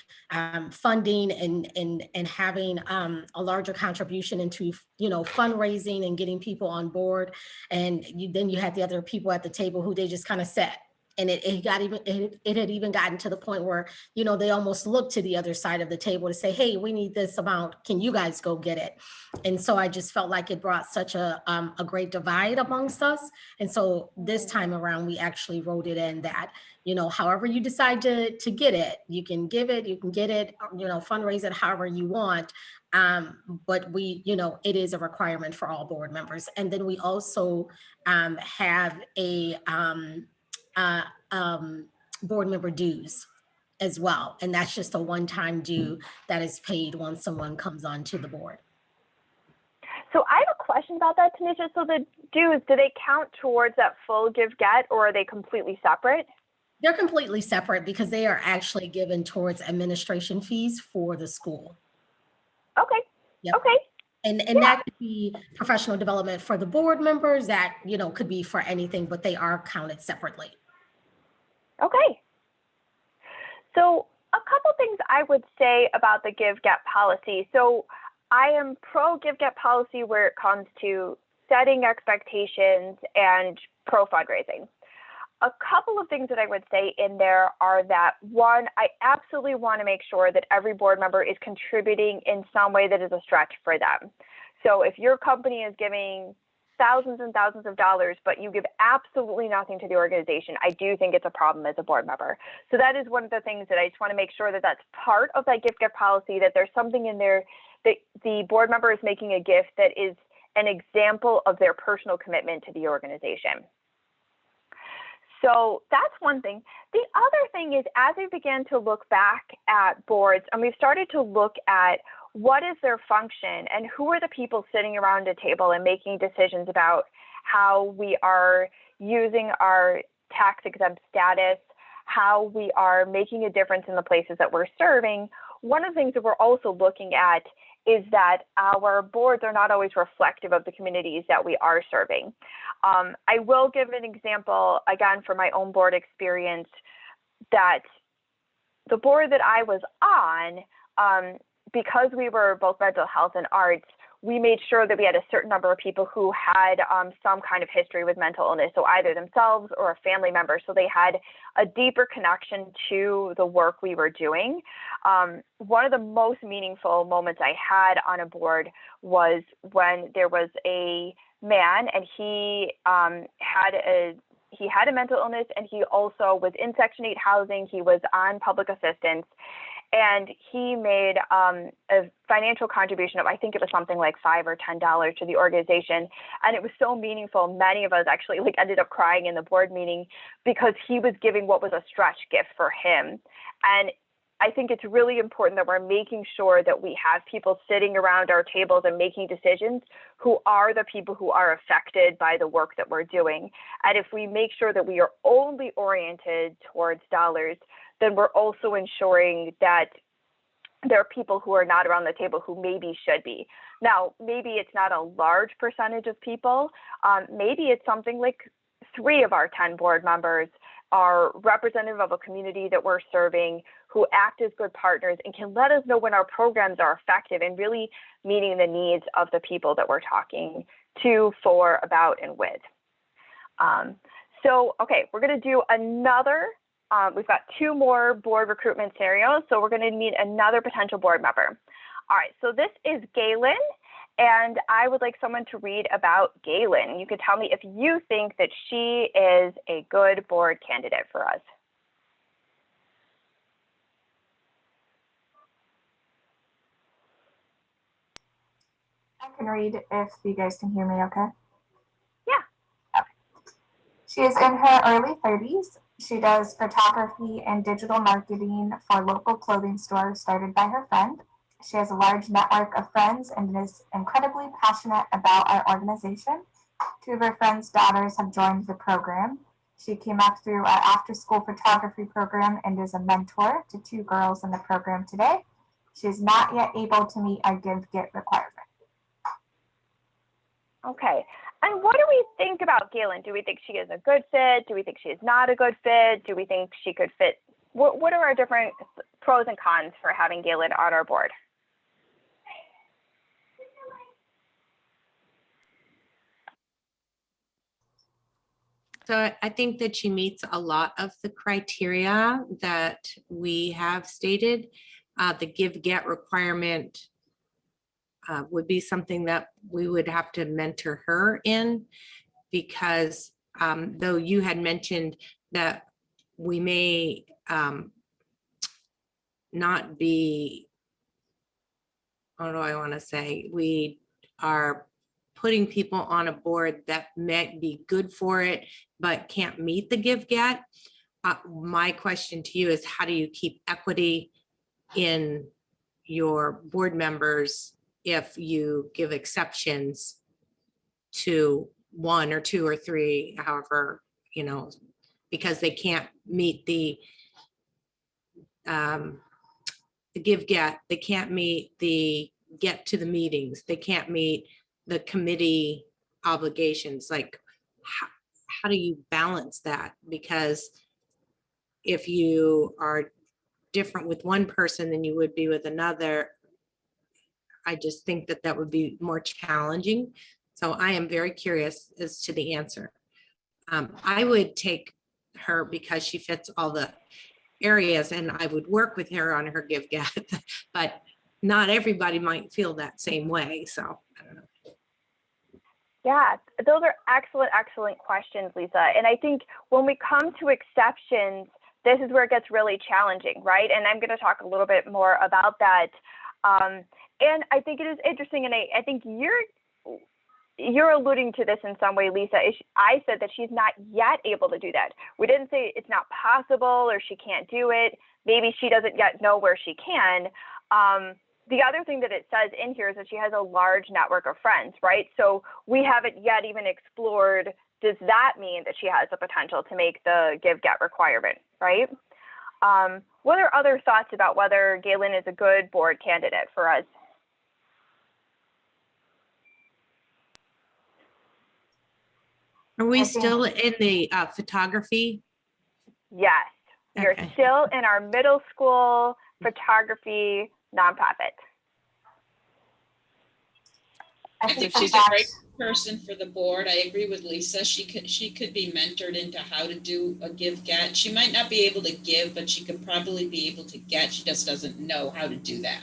funding and having a larger contribution into, fundraising and getting people on board. And then you had the other people at the table who they just kind of sat. And it had even gotten to the point where, they almost looked to the other side of the table to say, hey, we need this amount. Can you guys go get it? And so I just felt like it brought such a great divide amongst us. And so this time around, we actually wrote it in that, however you decide to get it, you can give it, you can get it, fundraise it however you want. But it is a requirement for all board members. And then we also have a board member dues as well. And that's just a one-time due that is paid once someone comes onto the board. So I have a question about that, Tanisha. So the dues, do they count towards that full give-get, or are they completely separate? They're completely separate because they are actually given towards administration fees for the school. Okay. Yep. Okay. And that could be professional development for the board members. That, you know, could be for anything, but they are counted separately. Okay. So a couple things I would say about the give-get policy. So I am pro give-get policy where it comes to setting expectations and pro fundraising. A couple of things that I would say in there are that, one, I absolutely want to make sure that every board member is contributing in some way that is a stretch for them. So if your company is giving thousands and thousands of dollars, but you give absolutely nothing to the organization, I do think it's a problem as a board member. So that is one of the things that I just want to make sure that that's part of that gift policy, that there's something in there that the board member is making a gift that is an example of their personal commitment to the organization. So that's one thing. The other thing is, as we began to look back at boards and we've started to look at what is their function and who are the people sitting around a table and making decisions about how we are using our tax exempt status, how we are making a difference in the places that we're serving, one of the things that we're also looking at is that our boards are not always reflective of the communities that we are serving. I will give an example, again, from my own board experience, that the board that I was on, because we were both mental health and arts, we made sure that we had a certain number of people who had some kind of history with mental illness, so either themselves or a family member. So they had a deeper connection to the work we were doing. One of the most meaningful moments I had on a board was when there was a man, and he had a mental illness, and he also was in Section 8 housing. He was on public assistance. And he made a financial contribution of, I think it was something like $5 or $10 to the organization. And it was so meaningful. Many of us actually ended up crying in the board meeting because he was giving what was a stretch gift for him. And I think it's really important that we're making sure that we have people sitting around our tables and making decisions who are the people who are affected by the work that we're doing. And if we make sure that we are only oriented towards dollars, then we're also ensuring that there are people who are not around the table who maybe should be. Now, maybe it's not a large percentage of people. Maybe it's something like 3 of our 10 board members are representative of a community that we're serving, who act as good partners and can let us know when our programs are effective and really meeting the needs of the people that we're talking to, for, about, and with. Okay, we're going to do another. We've got 2 more board recruitment scenarios, so we're going to meet another potential board member. All right, so this is Galen, and I would like someone to read about Galen. You could tell me if you think that she is a good board candidate for us. I can read if you guys can hear me okay. Yeah. Okay. She is in her early 30s. She does photography and digital marketing for local clothing stores started by her friend. She has a large network of friends and is incredibly passionate about our organization. 2 of her friends' daughters have joined the program. She came up through our after-school photography program and is a mentor to 2 girls in the program today. She is not yet able to meet our give-get requirement. Okay. And what do we think about Galen? Do we think she is a good fit? Do we think she is not a good fit? Do we think she could fit? What are our different pros and cons for having Galen on our board? So I think that she meets a lot of the criteria that we have stated. The give-get requirement would be something that we would have to mentor her in, because though you had mentioned that we may not be, what do I want to say? We are putting people on a board that might be good for it, but can't meet the give-get. My question to you is, how do you keep equity in your board members if you give exceptions to 1 or 2 or 3, however, because they can't meet the give-get, they can't meet the get to the meetings. They can't meet the committee obligations. Like, how do you balance that? Because if you are different with one person than you would be with another, I just think that that would be more challenging. So I am very curious as to the answer. I would take her because she fits all the areas, and I would work with her on her give get, but not everybody might feel that same way. So I don't know. Yeah, those are excellent, excellent questions, Lisa. And I think when we come to exceptions, this is where it gets really challenging, right? And I'm going to talk a little bit more about that. And I think it is interesting, and I think you're alluding to this in some way, Lisa. I said that she's not yet able to do that. We didn't say it's not possible or she can't do it. Maybe she doesn't yet know where she can. The other thing that it says in here is that she has a large network of friends, right? So we haven't yet even explored, does that mean that she has the potential to make the give-get requirement, right? What are other thoughts about whether Galen is a good board candidate for us? Are we still in the photography? Yes, you're Okay. still in our middle school photography nonprofit. I think she's a great person for the board. I agree with Lisa. She could be mentored into how to do a give get. She might not be able to give, but she could probably be able to get. She just doesn't know how to do that.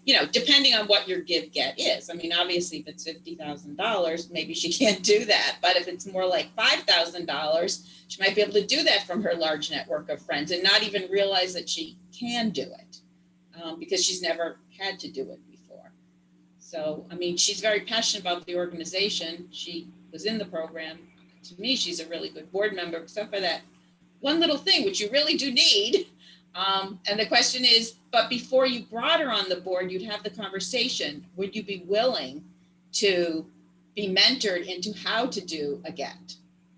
You know, depending on what your give get is. I mean, obviously, if it's $50,000, maybe she can't do that. But if it's more like $5,000, she might be able to do that from her large network of friends and not even realize that she can do it because she's never had to do it before. So, I mean, she's very passionate about the organization. She was in the program. To me, she's a really good board member, except for that one little thing, which you really do need. And the question is, but before you brought her on the board, you'd have the conversation. Would you be willing to be mentored into how to do a get,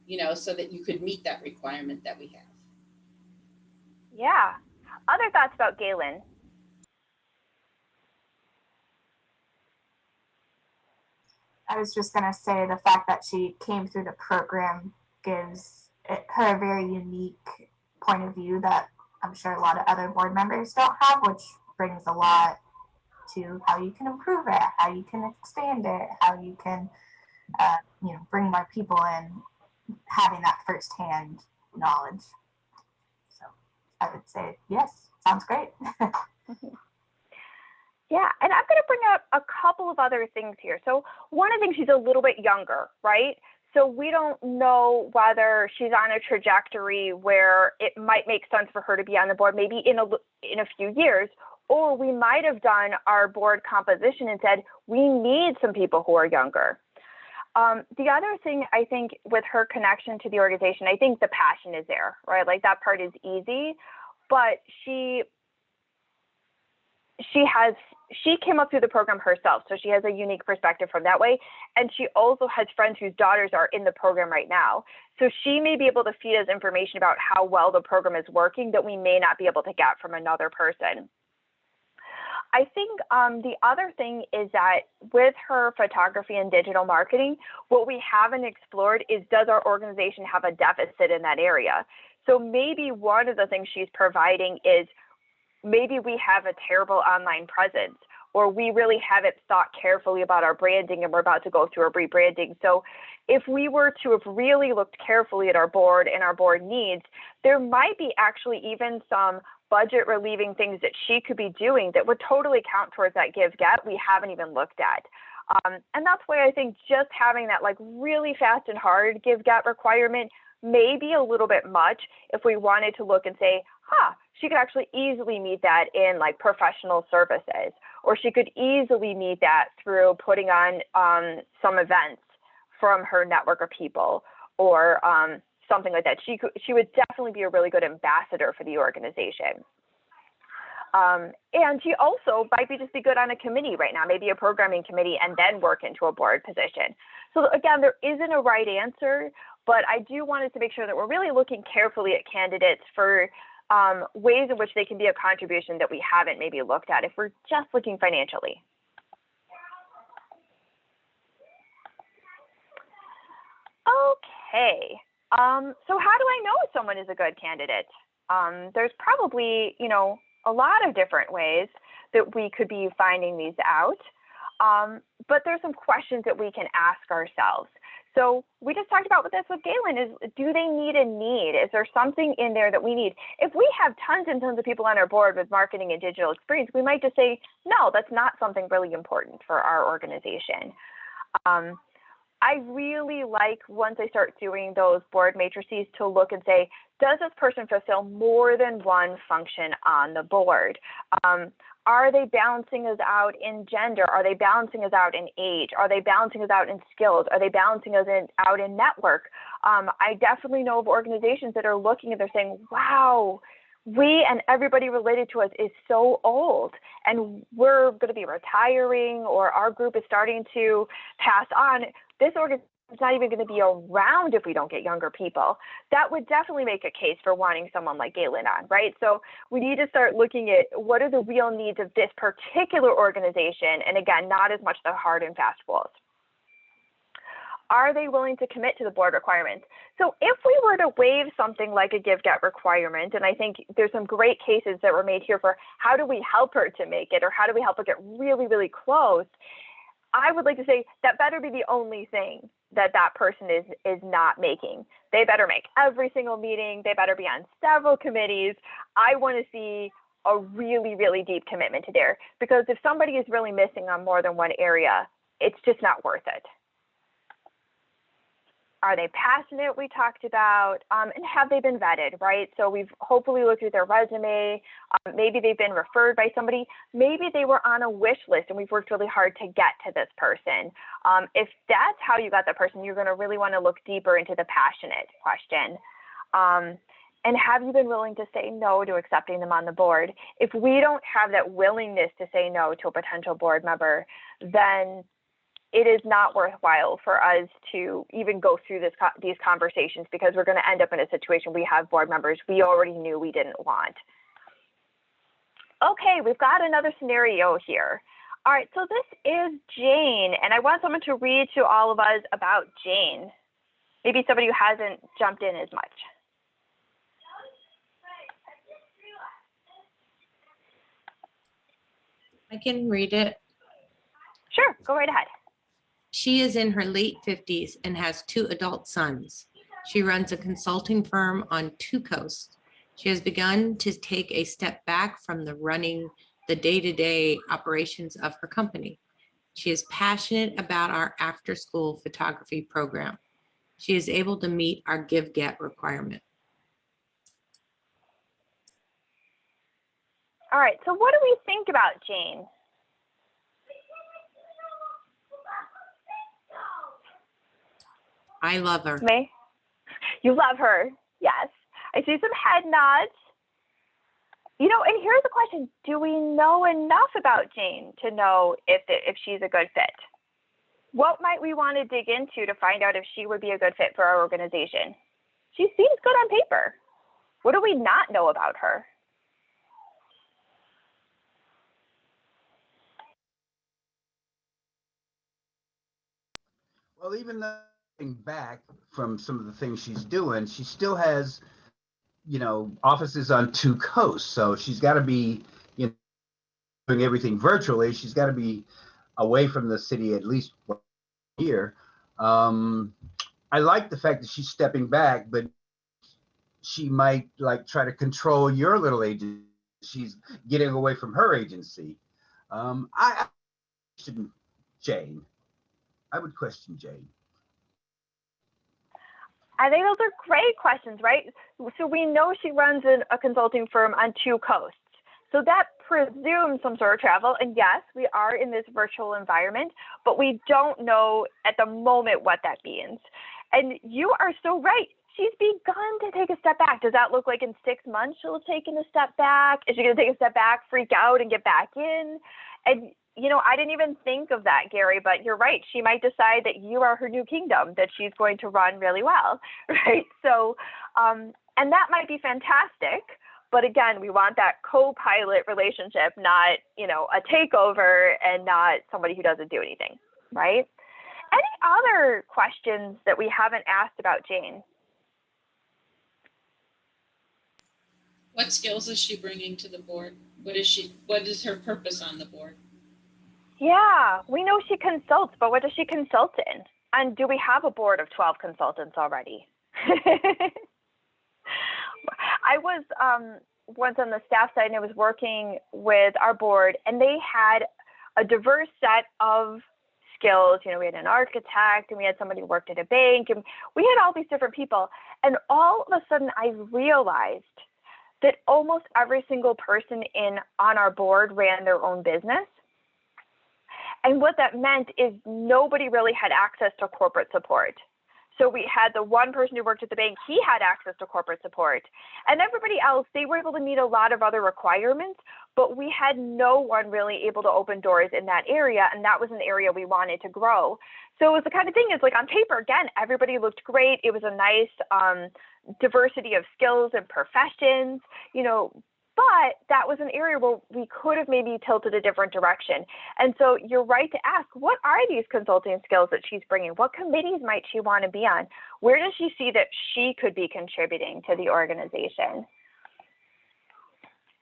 you know, so that you could meet that requirement that we have? Yeah. Other thoughts about Galen? I was just going to say the fact that she came through the program gives her a very unique point of view that I'm sure a lot of other board members don't have, which brings a lot to how you can improve it, how you can expand it, how you can, you know, bring more people in, having that firsthand knowledge. So I would say, yes, sounds great. Yeah, and I'm going to bring up a couple of other things here. So one of the things, she's a little bit younger, right? So we don't know whether she's on a trajectory where it might make sense for her to be on the board maybe in a few years, or we might have done our board composition and said, we need some people who are younger. The other thing, I think, with her connection to the organization, I think the passion is there, right? Like that part is easy, but she came up through the program herself, so she has a unique perspective from that way. And she also has friends whose daughters are in the program right now. So she may be able to feed us information about how well the program is working that we may not be able to get from another person. I think the other thing is that with her photography and digital marketing, what we haven't explored is, does our organization have a deficit in that area? So maybe one of the things she's providing is, maybe we have a terrible online presence, or we really haven't thought carefully about our branding and we're about to go through a rebranding. So if we were to have really looked carefully at our board and our board needs, there might be actually even some budget relieving things that she could be doing that would totally count towards that give get we haven't even looked at. And that's why I think just having that like really fast and hard give get requirement may be a little bit much if we wanted to look and say, she could actually easily meet that in like professional services, or she could easily meet that through putting on some events from her network of people, or something like that. She would definitely be a really good ambassador for the organization. And she also might just be good on a committee right now, maybe a programming committee, and then work into a board position. So again, there isn't a right answer, but I do want us to make sure that we're really looking carefully at candidates for ways in which they can be a contribution that we haven't maybe looked at if we're just looking financially. Okay, so how do I know if someone is a good candidate? There's probably, a lot of different ways that we could be finding these out, but there's some questions that we can ask ourselves. So we just talked about this with Galen, is do they need a need? Is there something in there that we need? If we have tons and tons of people on our board with marketing and digital experience, we might just say, no, that's not something really important for our organization. I really like, once I start doing those board matrices, to look and say, does this person fulfill more than one function on the board? Are they balancing us out in gender? Are they balancing us out in age? Are they balancing us out in skills? Are they balancing us out in network? I definitely know of organizations that are looking and they're saying, wow, we and everybody related to us is so old, and we're going to be retiring, or our group is starting to pass on. This organization is not even going to be around if we don't get younger people. That would definitely make a case for wanting someone like Galen on, right? So we need to start looking at what are the real needs of this particular organization, and again, not as much the hard and fast rules. Are they willing to commit to the board requirements? So if we were to waive something like a give-get requirement, and I think there's some great cases that were made here for how do we help her to make it, or how do we help her get really, really close, I would like to say that better be the only thing that that person is not making. They better make every single meeting. They better be on several committees. I want to see a really, really deep commitment to there, because if somebody is really missing on more than one area, it's just not worth it. Are they passionate? We talked about, and have they been vetted, right? So we've hopefully looked at their resume. Maybe they've been referred by somebody. Maybe they were on a wish list and we've worked really hard to get to this person. If that's how you got that person, you're going to really want to look deeper into the passionate question. And have you been willing to say no to accepting them on the board? If we don't have that willingness to say no to a potential board member, then it is not worthwhile for us to even go through these conversations, because we're going to end up in a situation we have board members we already knew we didn't want. Okay, we've got another scenario here. All right, so this is Jane, and I want someone to read to all of us about Jane. Maybe somebody who hasn't jumped in as much. I can read it. Sure, go right ahead. She is in her late 50s and has 2 adult sons. She runs a consulting firm on 2 coasts. She has begun to take a step back from running the day-to-day operations of her company. She is passionate about our after-school photography program. She is able to meet our give-get requirement. All right, so what do we think about Jane? I love her. May? You love her, yes. I see some head nods. And here's the question. Do we know enough about Jane to know if she's a good fit? What might we want to dig into to find out if she would be a good fit for our organization? She seems good on paper. What do we not know about her? Well, even though back from some of the things she's doing, she still has, offices on 2 coasts. So she's got to be, doing everything virtually. She's got to be away from the city at least 1 year. I like the fact that she's stepping back, but she might try to control your little agency. She's getting away from her agency. I question Jane. I would question Jane. I think those are great questions, right? So we know she runs a consulting firm on 2 coasts. So that presumes some sort of travel. And yes, we are in this virtual environment, but we don't know at the moment what that means. And you are so right. She's begun to take a step back. Does that look like in 6 months she'll have taken a step back? Is she going to take a step back, freak out, and get back in? And I didn't even think of that, Gary, but you're right. She might decide that you are her new kingdom, that she's going to run really well, right? So, and that might be fantastic, But again, we want that co-pilot relationship, not, you know, a takeover and not somebody who doesn't do anything, right? Any other questions that we haven't asked about Jane? What skills is she bringing to the board? What is her purpose on the board? Yeah, we know she consults, but what does she consult in? And do we have a board of 12 consultants already? I was once on the staff side and I was working with our board, and they had a diverse set of skills. You know, we had an architect and we had somebody who worked at a bank, and we had all these different people. And all of a sudden I realized that almost every single person on our board ran their own business. And what that meant is nobody really had access to corporate support. So we had the one person who worked at the bank, he had access to corporate support. And everybody else, they were able to meet a lot of other requirements, but we had no one really able to open doors in that area. And that was an area we wanted to grow. So it was the kind of thing, it's like on paper, again, everybody looked great. It was a nice diversity of skills and professions, you know, but that was an area where we could have maybe tilted a different direction. And so you're right to ask, what are these consulting skills that she's bringing? What committees might she want to be on? Where does she see that she could be contributing to the organization?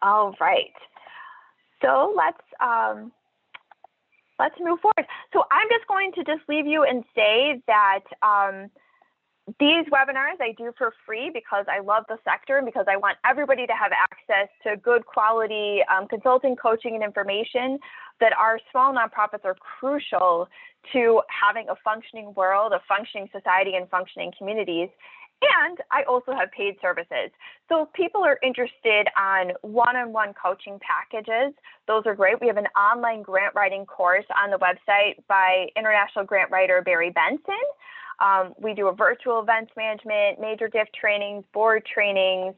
All right. So let's move forward. So I'm just going to just leave you and say that these webinars I do for free because I love the sector and because I want everybody to have access to good quality consulting, coaching, and information that our small nonprofits are crucial to having a functioning world, a functioning society, and functioning communities. And I also have paid services. So if people are interested on one-on-one coaching packages, those are great. We have an online grant writing course on the website by international grant writer Barry Benson. We do a virtual events management, major diff trainings, board trainings,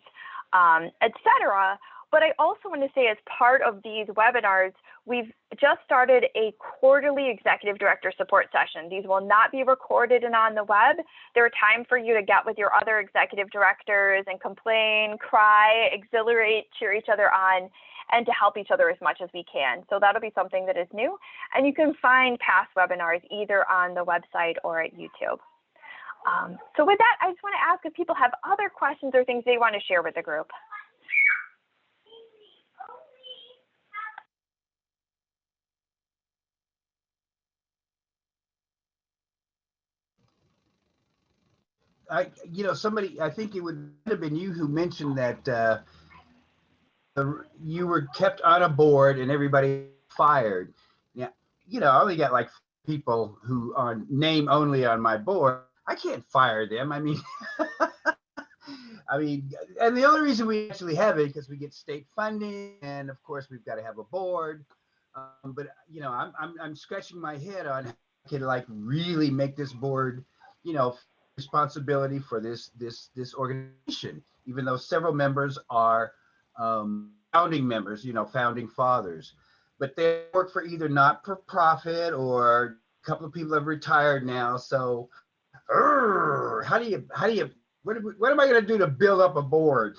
etc. But I also want to say, as part of these webinars, we've just started a quarterly executive director support session. These will not be recorded and on the web. They're a time for you to get with your other executive directors and complain, cry, exhilarate, cheer each other on, and to help each other as much as we can. So that'll be something that is new. And you can find past webinars either on the website or at YouTube. So with that, I just want to ask if people have other questions or things they want to share with the group. Somebody, I think it would have been you who mentioned that you were kept on a board and everybody fired. Yeah, I only got like people who are name only on my board. I can't fire them. I mean, and the only reason we actually have it because we get state funding, and of course we've got to have a board. But I'm scratching my head on how I can like really make this board, responsibility for this organization, even though several members are founding members, founding fathers, but they work for either not for profit or a couple of people have retired now. So what am I going to do to build up a board?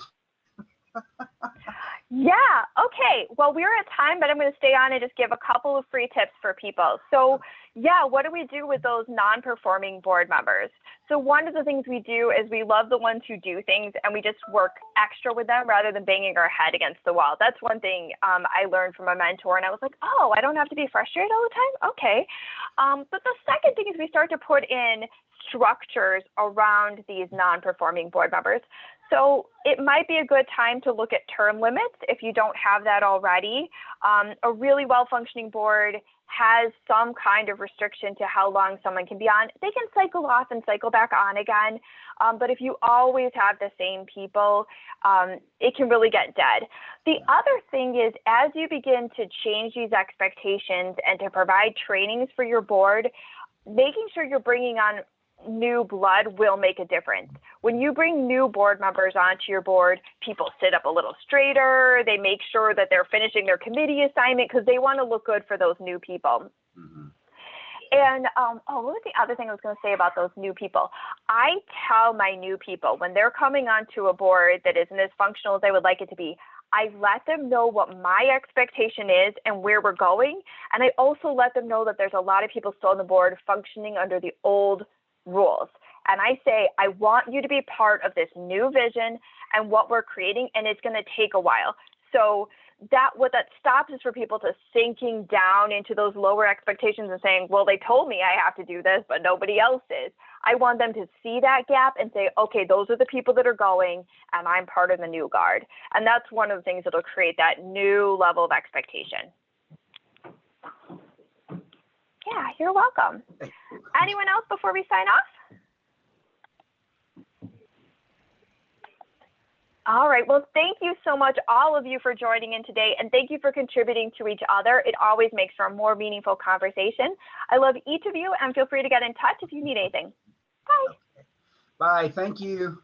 Yeah, okay. Well, we're at time, but I'm going to stay on and just give a couple of free tips for people. So yeah, what do we do with those non-performing board members? So one of the things we do is we love the ones who do things and we just work extra with them rather than banging our head against the wall. That's one thing I learned from a mentor, and I was like, oh, I don't have to be frustrated all the time? Okay. But the second thing is we start to put in structures around these non-performing board members. So it might be a good time to look at term limits if you don't have that already. A really well-functioning board has some kind of restriction to how long someone can be on. They can cycle off and cycle back on again. But if you always have the same people, it can really get dead. The other thing is, as you begin to change these expectations and to provide trainings for your board, making sure you're bringing on new blood will make a difference. When you bring new board members onto your board, people sit up a little straighter. They make sure that they're finishing their committee assignment because they want to look good for those new people. Mm-hmm. And what was the other thing I was going to say about those new people? I tell my new people when they're coming onto a board that isn't as functional as they would like it to be, I let them know what my expectation is and where we're going. And I also let them know that there's a lot of people still on the board functioning under the old rules. And I say, I want you to be part of this new vision and what we're creating, and it's going to take a while. So what that stops is for people to sinking down into those lower expectations and saying, well, they told me I have to do this, but nobody else is. I want them to see that gap and say, okay, those are the people that are going, and I'm part of the new guard. And that's one of the things that'll create that new level of expectation. Yeah, you're welcome. Anyone else before we sign off? All right, well, thank you so much, all of you, for joining in today, and thank you for contributing to each other. It always makes for a more meaningful conversation. I love each of you, and feel free to get in touch if you need anything. Bye. Bye, thank you.